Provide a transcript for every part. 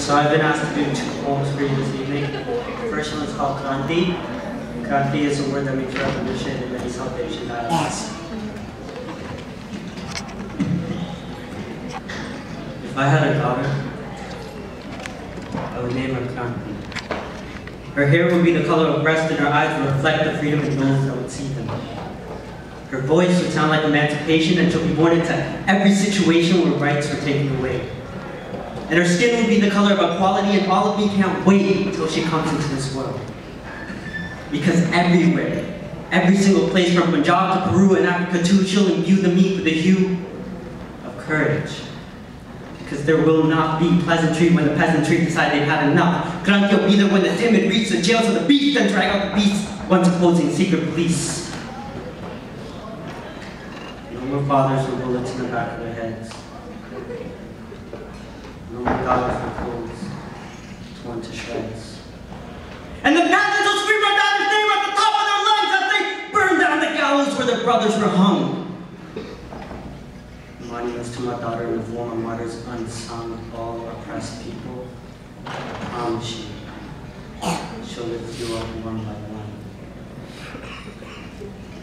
So I've been asked to do 2 poems for you this evening. The first one is called Kranti. Kranti is a word that means revolution in many South Asian dialects. If I had a daughter, I would name her Kranti. Her hair would be the color of breast and her eyes would reflect the freedom in those that would see them. Her voice would sound like emancipation and she'll be born into every situation where rights were taken away. And her skin would be the color of equality, and all of me can't wait until she comes into this world. Because everywhere, every single place from Punjab to Peru and Africa too, she'll imbue the meek with the hue of courage. Because there will not be pleasantry when the peasantry decide they've had enough. Kranti will be there when the timid reach the jails of the beast and drag out the beast once opposing secret police. No more fathers with bullets in the back of their heads. No more daughters with clothes torn to shreds. And the peasants will scream my daughter's name at the top of their lungs as they burn down the gallows where their brothers were hung. Monuments to my daughter in the form of martyrs unsung, all oppressed people. I promise you, she'll lift you up one by one.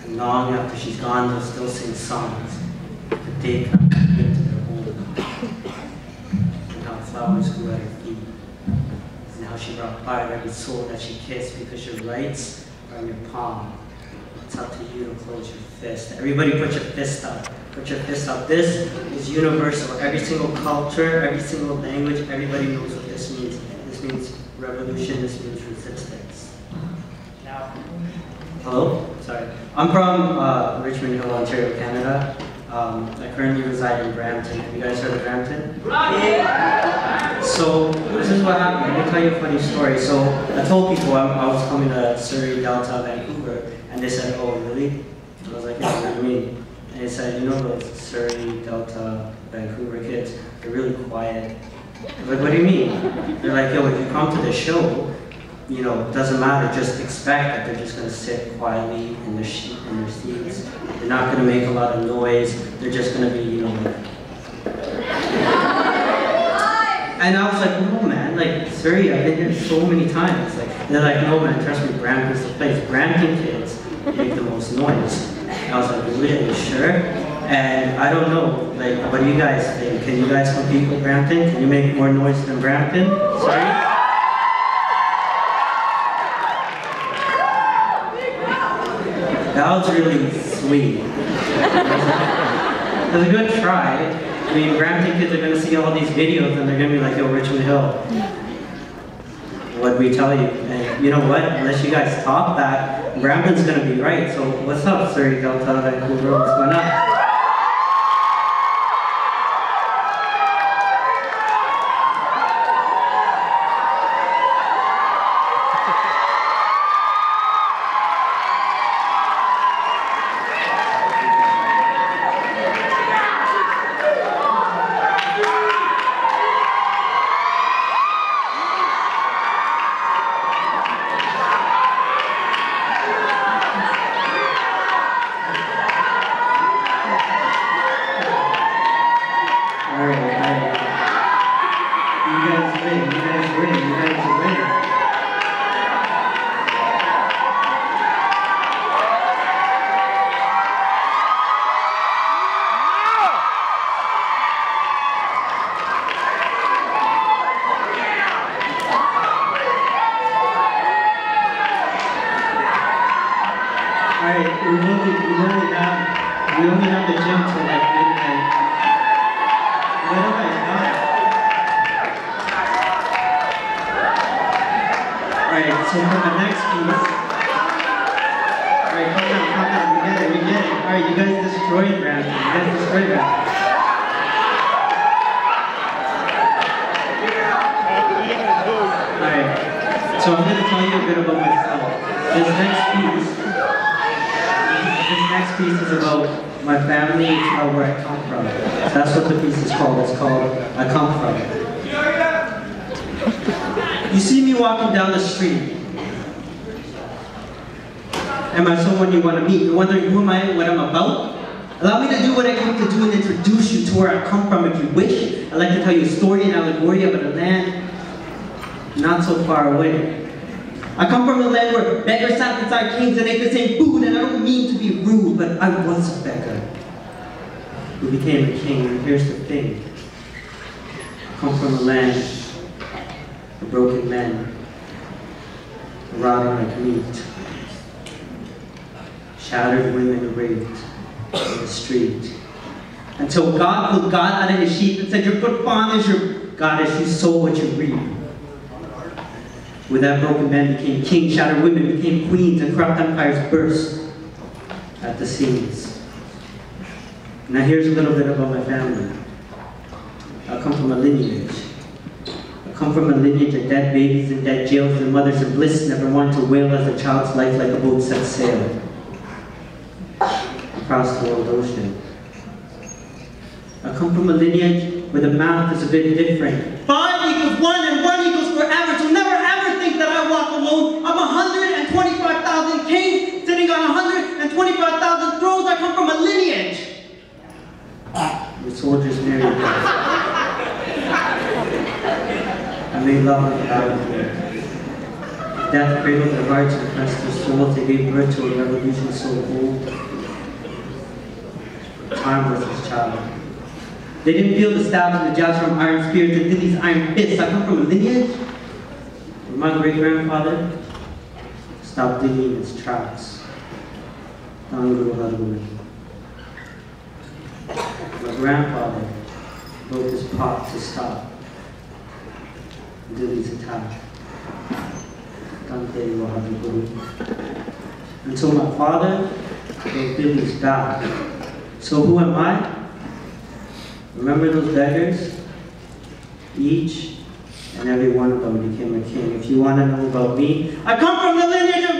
And long after she's gone, they'll still sing songs. The day comes into their home. And how flowers grew at her feet. And how she brought pride to every soul that she kissed, because your rights are in your palm. It's up to you to close your fist. Everybody put your fist up. Put your fist up. This is universal. Every single culture, every single language, everybody knows what this means. This means revolution, this means resistance. Now, hello? Sorry. I'm from Richmond Hill, Ontario, Canada. I currently reside in Brampton. Have you guys heard of Brampton? Yeah. So, this is what happened. Let me tell you a funny story. So, I told people I was coming to Surrey, Delta, Vancouver, and they said, oh, really? I was like, yeah, what do you mean? And they said, you know those Surrey, Delta, Vancouver kids, they're really quiet. I was like, what do you mean? They're like, yo, if you come to the show, you know, it doesn't matter, just expect that they're just going to sit quietly in their seats. They're not going to make a lot of noise. They're just going to be, you know, like... And I was like, no, man, like, Surrey, I've been here so many times. Like, they're like, no, man, trust me, Brampton's the place. Brampton kids make the most noise. And I was like, really, are you sure? And I don't know, like, what do you guys think? Can you guys compete with Brampton? Can you make more noise than Brampton? Sorry? That was really sweet. It was a good try. I mean, Brampton kids are going to see all these videos and they're going to be like, yo, Richmond Hill, what'd we tell you? And you know what? Unless you guys top that, Brampton's going to be right. So what's up, Surrey, Delta, Vancouver? What's going on? We only have the gym till like midnight. What have I done? Alright, so for the next piece. Alright, calm down, we get it. Alright, you guys destroyed Brampton. Alright, so I'm going to tell you a bit about myself. This next piece is about my family and where I come from. So that's what the piece is called. It's called I Come From. You see me walking down the street. Am I someone you want to meet? You're wondering who am I, what I'm about? Allow me to do what I came to do and introduce you to where I come from if you wish. I'd like to tell you a story and allegory about a land not so far away. I come from a land where beggars sat beside kings and ate the same food, and I don't mean to be rude, but I was a beggar who became a king. And here's the thing. I come from a land of broken men, rotting like meat, shattered women raped in the street, until God pulled God out of his sheep and said, your foot fondness, your goddess, you sow what you reap. With that, broken men became kings, shattered women became queens, and corrupt empires burst at the seams. Now here's a little bit about my family. I come from a lineage. I come from a lineage of dead babies in dead jails and mothers in bliss never wanted to wail as a child's life like a boat set sail across the world ocean. I come from a lineage where the math is a bit different. 5 equals 1 and 1 equals forever, so never ever think that I walk alone. I'm 125,000 kings sitting on 125,000 thrones. I come from a lineage. The soldiers married death. I made love on the battlefield. Death cradled their hearts and pressed their souls. They gave birth to a revolution so old. Time was his child. They didn't feel the stabs and the jabs from iron spears and these iron fists. I come from a lineage where my great-grandfather stopped digging his tracks down a little Halloween. My grandfather broke his pot to stop Dilly's attack. Until my father broke Billy's back. So who am I? Remember those beggars? Each and every one of them became a king. If you want to know about me, I come from the lineage of